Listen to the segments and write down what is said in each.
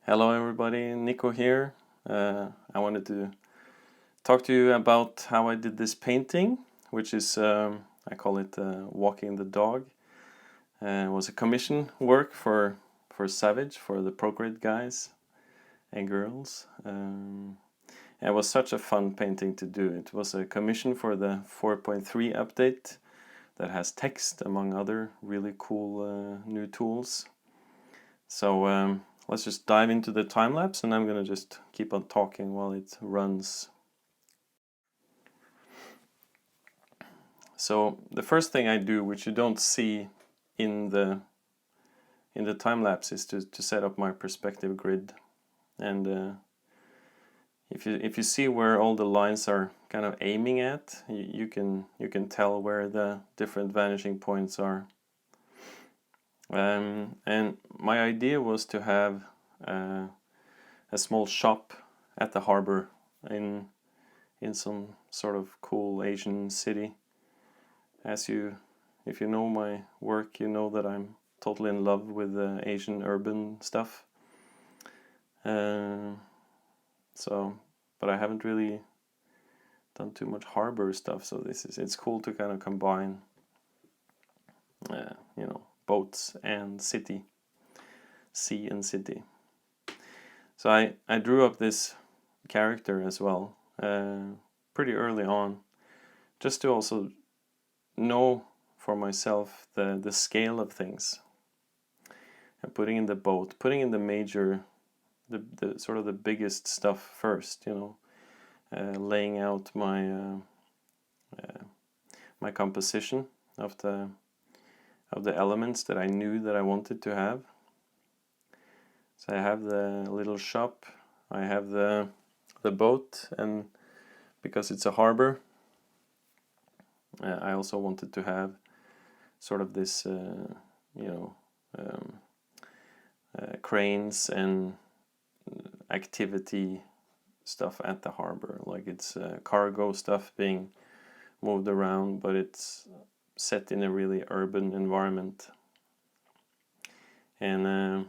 Hello everybody, Nico here. I wanted to talk to you about how I did this painting, which is, I call it Walking the Dog. It was a commission work for Savage, for the Procreate guys and girls. It was such a fun painting to do. It was a commission for the 4.3 update that has text, among other really cool new tools. So let's just dive into the time lapse, and I'm gonna just keep on talking while it runs. So the first thing I do, which you don't see in the time lapse, is to set up my perspective grid. And if you see where all the lines are kind of aiming at, you can tell where the different vanishing points are. And my idea was to have a small shop at the harbor in some sort of cool Asian city. If you know my work, you know that I'm totally in love with Asian urban stuff. But I haven't really done too much harbor stuff, so it's cool to kind of combine, boats and city, sea and city. So I drew up this character as well, pretty early on, just to also know for myself the scale of things. And putting in the boat, putting in the major, the sort of the biggest stuff first, laying out my my composition of the elements that I knew that I wanted to have. So I have the little shop, I have the boat, and because it's a harbor, I also wanted to have sort of this, cranes and activity stuff at the harbor, like it's cargo stuff being moved around, but it's set in a really urban environment. And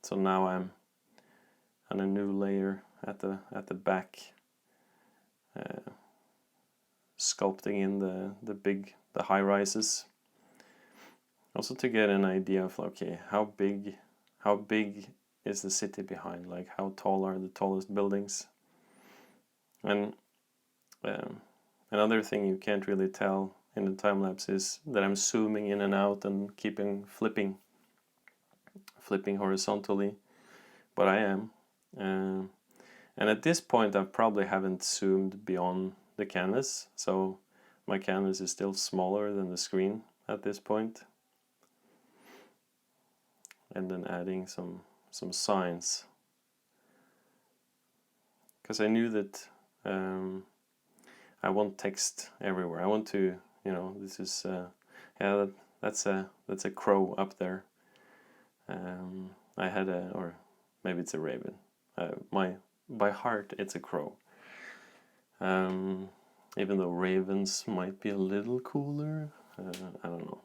so now I'm on a new layer at the back, sculpting in the high rises, also to get an idea of, okay, how big is the city behind, like how tall are the tallest buildings. And another thing you can't really tell in the time lapse is that I'm zooming in and out and keeping flipping horizontally, but I am. And at this point I probably haven't zoomed beyond the canvas, so my canvas is still smaller than the screen at this point. And then adding some signs, because I knew that I want text everywhere. I want to, this is that's a crow up there. I had or maybe it's a raven. By heart it's a crow. Even though ravens might be a little cooler, I don't know.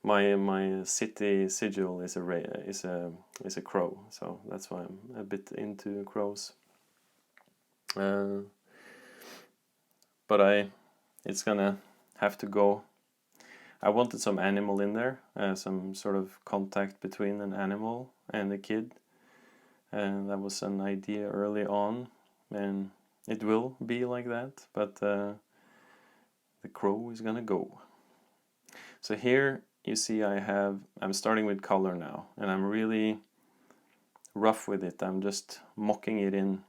My city sigil is a crow, so that's why I'm a bit into crows. But it's gonna have to go. I wanted some animal in there, some sort of contact between an animal and a kid, and that was an idea early on, and it will be like that, but the crow is gonna go. So here you see I'm starting with color now, and I'm really rough with it. I'm just mocking it in.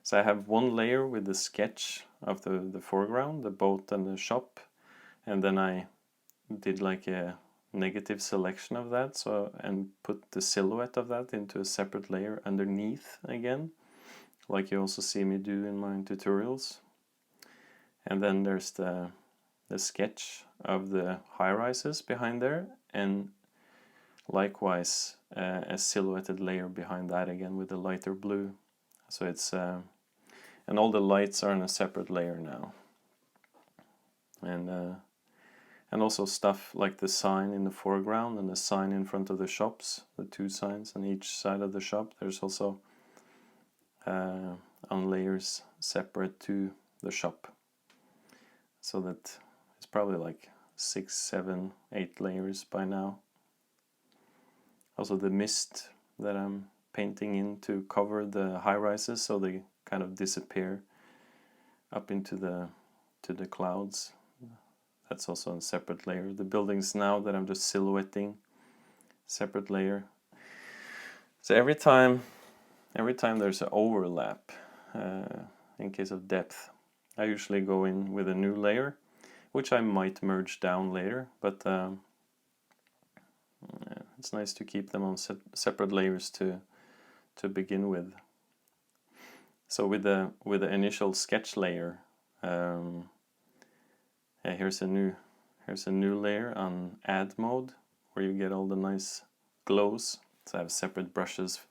So I have one layer with the sketch of the foreground, the boat and the shop, and then I did like a negative selection of that, and put the silhouette of that into a separate layer underneath again, like you also see me do in my tutorials. And then there's the sketch of the high rises behind there, and likewise a silhouetted layer behind that again with the lighter blue. So it's and all the lights are in a separate layer now, and And also stuff like the sign in the foreground and the sign in front of the shops, the two signs on each side of the shop. There's also on layers separate to the shop. So that it's probably like 6, 7, 8 layers by now. Also the mist that I'm painting in to cover the high-rises so they kind of disappear up into the clouds. That's also a separate layer. The buildings now that I'm just silhouetting, separate layer. So every time there's an overlap, in case of depth, I usually go in with a new layer, which I might merge down later, but it's nice to keep them on separate layers to begin with. So with the initial sketch layer, here's a new layer on add mode where you get all the nice glows. So I have separate brushes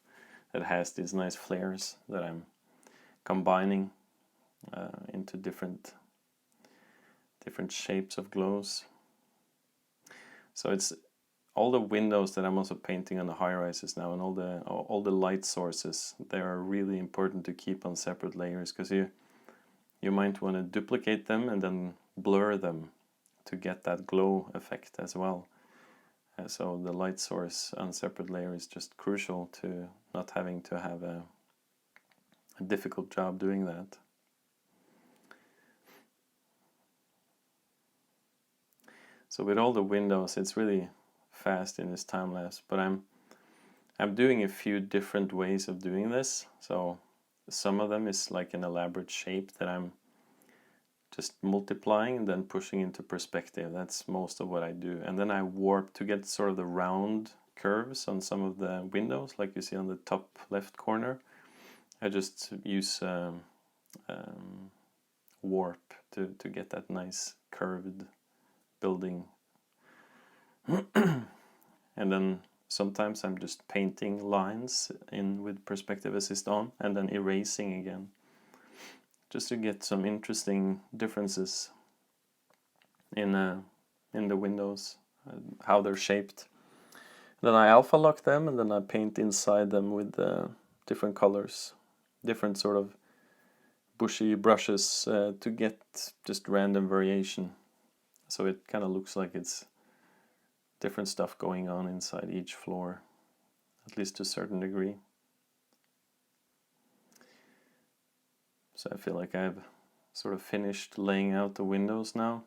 that has these nice flares that I'm combining into different shapes of glows. So it's all the windows that I'm also painting on the high-rises now, and all the light sources. They are really important to keep on separate layers, because you might want to duplicate them and then blur them to get that glow effect as well. So the light source on separate layer is just crucial to not having to have a difficult job doing that. So with all the windows, it's really fast in this time lapse, but I'm doing a few different ways of doing this. So some of them is like an elaborate shape that I'm just multiplying and then pushing into perspective. That's most of what I do. And then I warp to get sort of the round curves on some of the windows, like you see on the top left corner. I just use warp to get that nice curved building. And then sometimes I'm just painting lines in with perspective assist on and then erasing again, just to get some interesting differences in the windows, how they're shaped. Then I alpha lock them and then I paint inside them with different colors, different sort of bushy brushes to get just random variation. So it kind of looks like it's different stuff going on inside each floor, at least to a certain degree. So I feel like I've sort of finished laying out the windows now.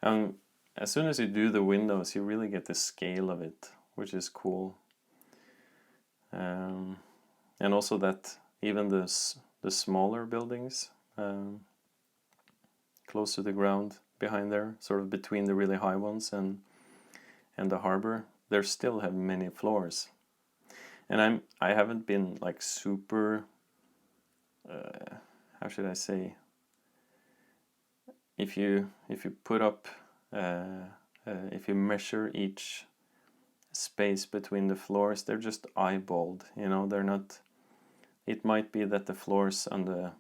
As soon as you do the windows, you really get the scale of it, which is cool. And also that even the smaller buildings close to the ground behind there, sort of between the really high ones and the harbor, they still have many floors. And I haven't been like super, how should I say, if you put up, if you measure each space between the floors, they're just eyeballed, you know, they're not, it might be that the floors on the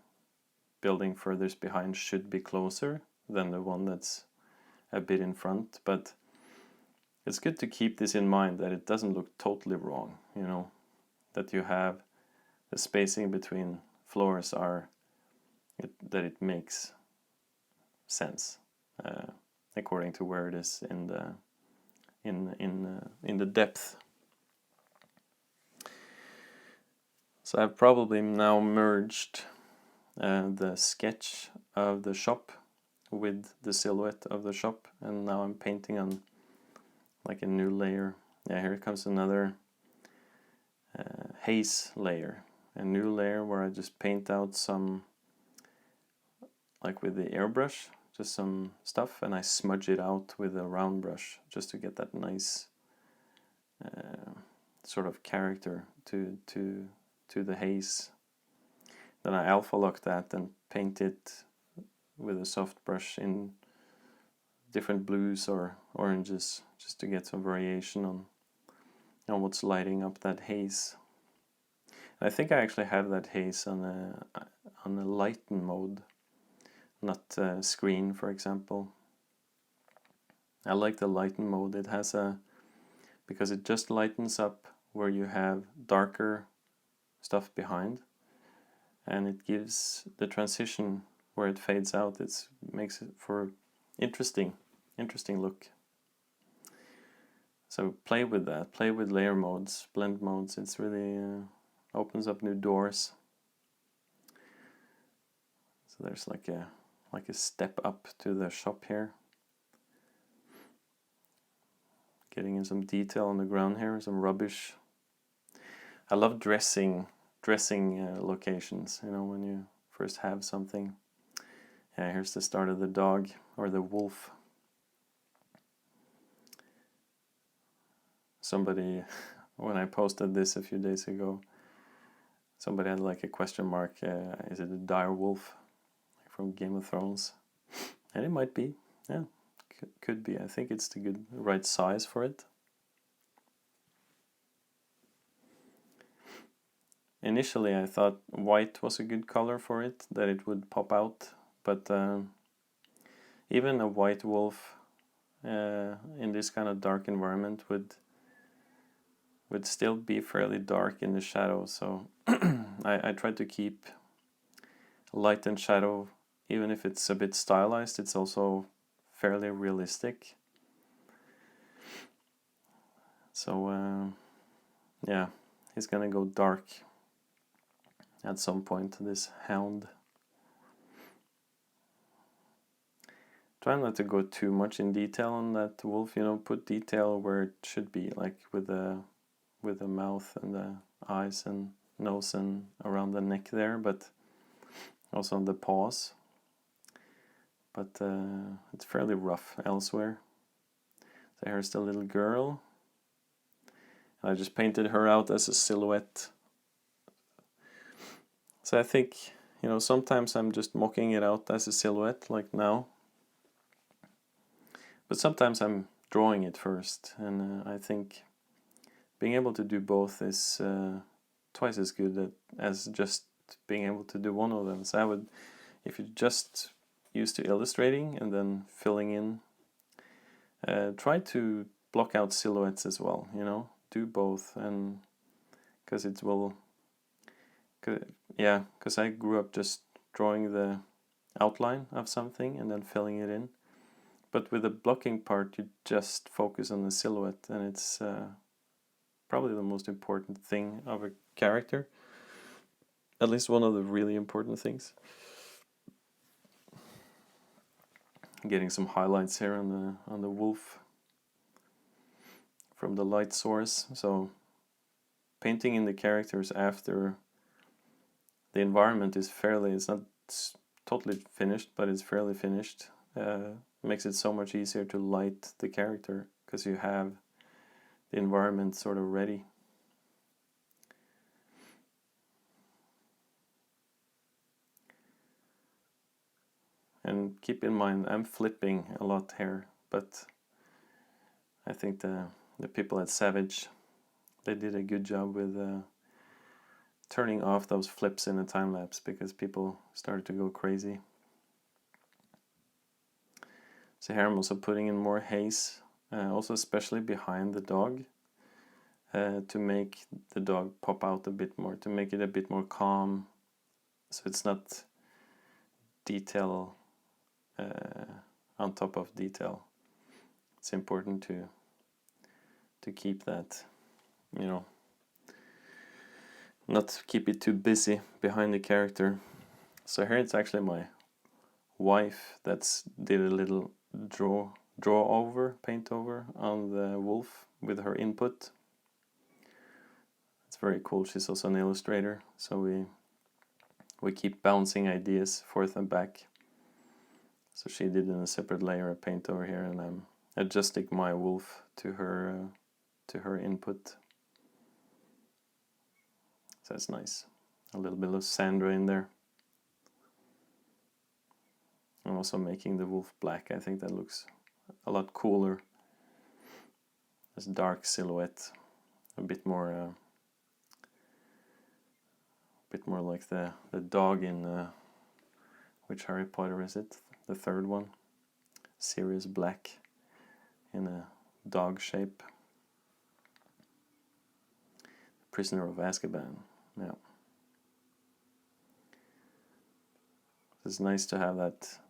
building furthest behind should be closer than the one that's a bit in front, but it's good to keep this in mind, that it doesn't look totally wrong, you know, that you have the spacing between floors that it makes sense according to where it is in the depth. So I've probably now merged the sketch of the shop with the silhouette of the shop, and now I'm painting on like a new layer. Yeah, here comes another haze layer, a new layer where I just paint out some, like with the airbrush, just some stuff, and I smudge it out with a round brush just to get that nice sort of character to the haze. Then I alpha lock that and paint it with a soft brush in different blues or oranges, just to get some variation on what's lighting up that haze. And I think I actually have that haze on a lighten mode, not screen, for example. I like the lighten mode. It has because it just lightens up where you have darker stuff behind, and it gives the transition where it fades out. It makes it for interesting look. So play with that. Play with layer modes, blend modes. It's really opens up new doors. So there's like a step up to the shop here. Getting in some detail on the ground here, some rubbish. I love dressing locations, you know, when you first have something. Yeah, here's the start of the dog, or the wolf. Somebody, when I posted this a few days ago, somebody had like a question mark, is it a dire wolf from Game of Thrones? And it might be, yeah, could be. I think it's the right size for it. Initially I thought white was a good color for it, that it would pop out, but even a white wolf in this kind of dark environment would still be fairly dark in the shadow. So I tried to keep light and shadow, even if it's a bit stylized, it's also fairly realistic. So yeah, he's gonna go dark at some point, this hound. Try not to go too much in detail on that wolf, you know, put detail where it should be, like with the mouth and the eyes and nose and around the neck there, but also on the paws. But it's fairly rough elsewhere. So here's the little girl. I just painted her out as a silhouette. So I think, you know, sometimes I'm just mocking it out as a silhouette, like now. But sometimes I'm drawing it first, and I think being able to do both is twice as good as just being able to do one of them. So I would, if you're just used to illustrating and then filling in, try to block out silhouettes as well, you know, do both, and because it will, because I grew up just drawing the outline of something and then filling it in. But with the blocking part, you just focus on the silhouette, and it's probably the most important thing of a character. At least one of the really important things. Getting some highlights here on the wolf from the light source. So painting in the characters after the environment is it's not totally finished, but it's fairly finished. Makes it so much easier to light the character because you have the environment sort of ready. And keep in mind, I'm flipping a lot here, but I think the people at Savage, they did a good job with turning off those flips in the time lapse, because people started to go crazy. So here I'm also putting in more haze, also especially behind the dog, to make the dog pop out a bit more, to make it a bit more calm, so it's not detail on top of detail. It's important to keep that, you know, not keep it too busy behind the character. So here it's actually my wife that's did a little paint over on the wolf with her input. It's very cool. She's also an illustrator, so we keep bouncing ideas forth and back. So she did in a separate layer of paint over here, and I'm adjusting my wolf to her input. So that's nice. A little bit of Sandra in there. I'm also making the wolf black. I think that looks a lot cooler. This dark silhouette, a bit more like the dog in which Harry Potter is it? The third one, Sirius Black. in a dog shape. Prisoner of Azkaban. Yeah. It's nice to have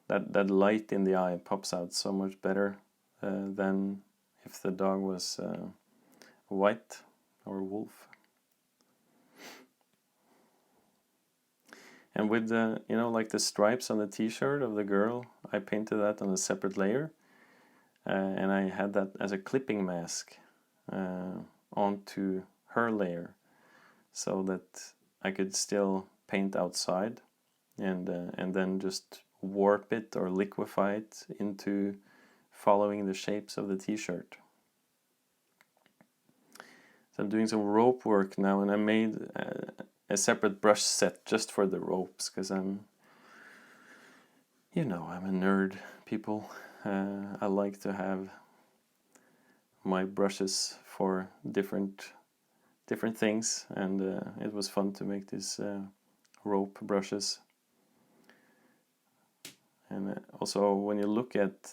that light in the eye pops out so much better than if the dog was white or wolf. And with the, like the stripes on the t-shirt of the girl, I painted that on a separate layer. And I had that as a clipping mask onto her layer, so that I could still paint outside and then just warp it or liquefy it into following the shapes of the t-shirt. So I'm doing some rope work now, and I made a separate brush set just for the ropes, because I'm a nerd, people. I like to have my brushes for different things, and it was fun to make these rope brushes. And also, when you look at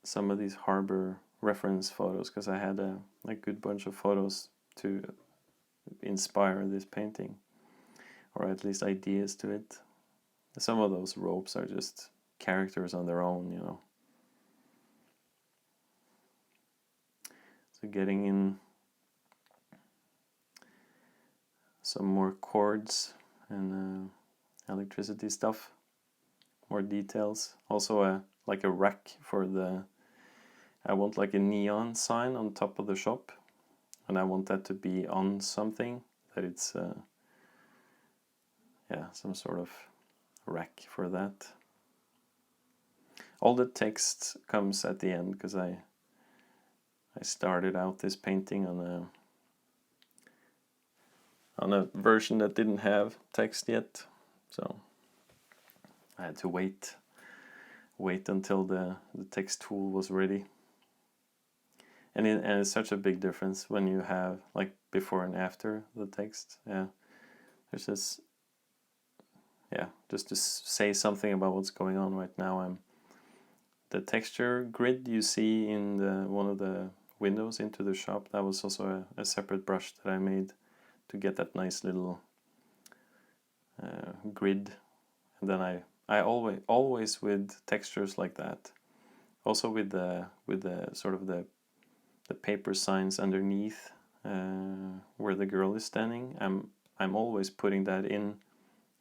some of these harbor reference photos, because I had a good bunch of photos to inspire this painting, or at least ideas to it. Some of those ropes are just characters on their own, So getting in some more chords and electricity stuff, more details. Also like a rack for I want like a neon sign on top of the shop, and I want that to be on something, that it's some sort of rack for that. All the text comes at the end, because I started out this painting on a version that didn't have text yet, so I had to wait until the text tool was ready. And it's such a big difference when you have like before and after the text. Yeah, there's this. Yeah, just to say something about what's going on right now. The texture grid you see in one of the windows into the shop, that was also a separate brush that I made to get that nice little grid. And then I always with textures like that, also with the sort of the paper signs underneath where the girl is standing, I'm always putting that in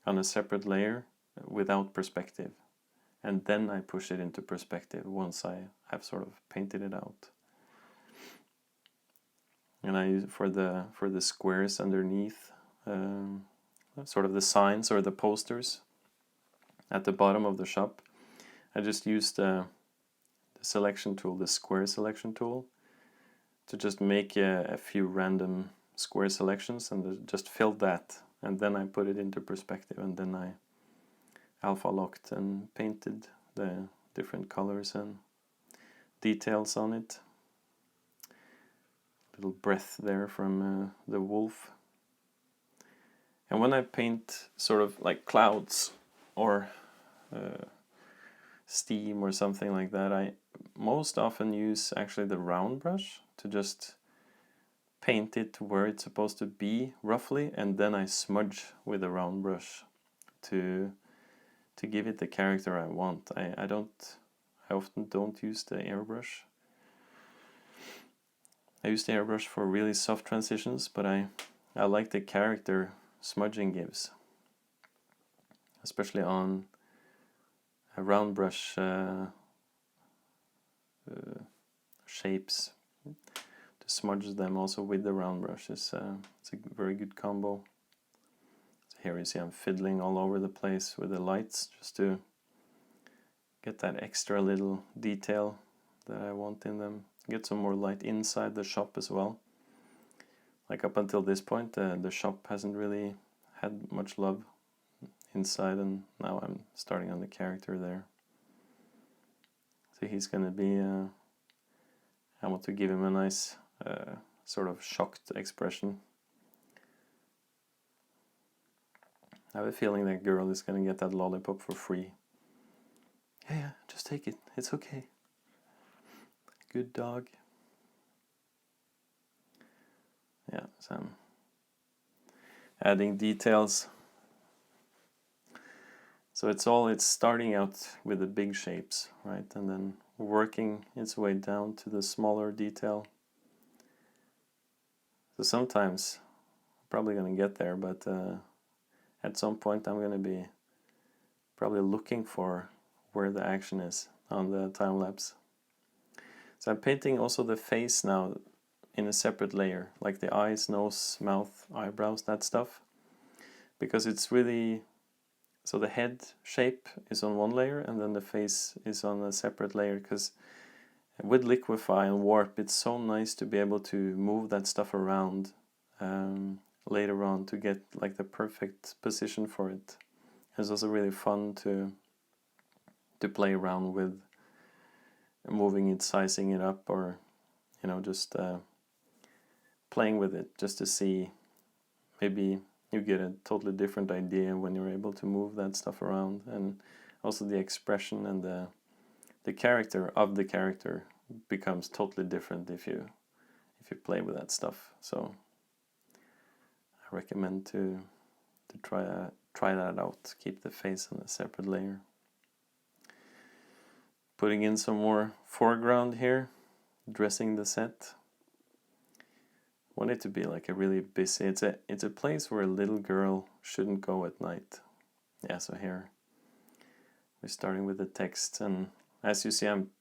on a separate layer without perspective, and then I push it into perspective once I have sort of painted it out. And I use for the squares underneath, sort of the signs or the posters at the bottom of the shop, I just used the selection tool, the square selection tool, to just make a few random square selections and just fill that, and then I put it into perspective, and then I alpha locked and painted the different colors and details on it. Little breath there from the wolf. And when I paint sort of like clouds or steam or something like that, I most often use actually the round brush to just paint it to where it's supposed to be roughly, and then I smudge with the round brush to give it the character I want. I often don't use the airbrush. I use the airbrush for really soft transitions, but I like the character smudging gives, especially on a round brush shapes. To smudge them also with the round brush it's a very good combo. So here you see I'm fiddling all over the place with the lights just to get that extra little detail that I want in them. Get some more light inside the shop as well. Like up until this point, the shop hasn't really had much love inside, and now I'm starting on the character there. So he's gonna be, I want to give him a nice sort of shocked expression. I have a feeling that girl is gonna get that lollipop for free. Yeah, just take it, it's okay. Good dog. yeah, so I'm adding details. So it's starting out with the big shapes, right, and then working its way down to the smaller detail. So sometimes I'm probably gonna get there, but at some point I'm gonna be probably looking for where the action is on the time lapse. So I'm painting also the face now in a separate layer, like the eyes, nose, mouth, eyebrows, that stuff, because it's really, so the head shape is on one layer and then the face is on a separate layer, because with liquify and warp it's so nice to be able to move that stuff around later on to get like the perfect position for it. It's also really fun to play around with moving it, sizing it up, or just playing with it just to see. Maybe you get a totally different idea when you're able to move that stuff around, and also the expression and the character of the character becomes totally different if you play with that stuff. So I recommend to try that out. Keep the face on a separate layer. Putting in some more foreground here, dressing the set. Want it to be like a really busy. It's a place where a little girl shouldn't go at night. Yeah, so here we're starting with the text, and as you see, I'm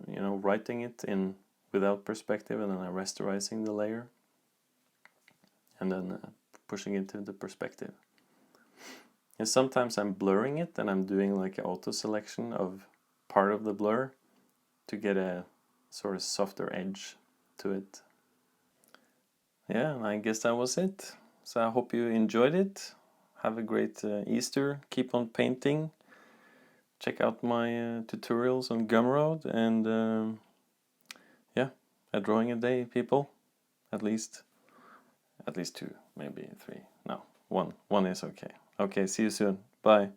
writing it in without perspective, and then I'm rasterizing the layer, and then pushing it to the perspective. And sometimes I'm blurring it, and I'm doing like an auto selection of part of the blur to get a sort of softer edge to it. Yeah, I guess that was it. So I hope you enjoyed it. Have a great Easter. Keep on painting. Check out my tutorials on Gumroad, and yeah, a drawing a day, people. At least 2, maybe 3. No, 1. 1 is okay. Okay, see you soon. Bye.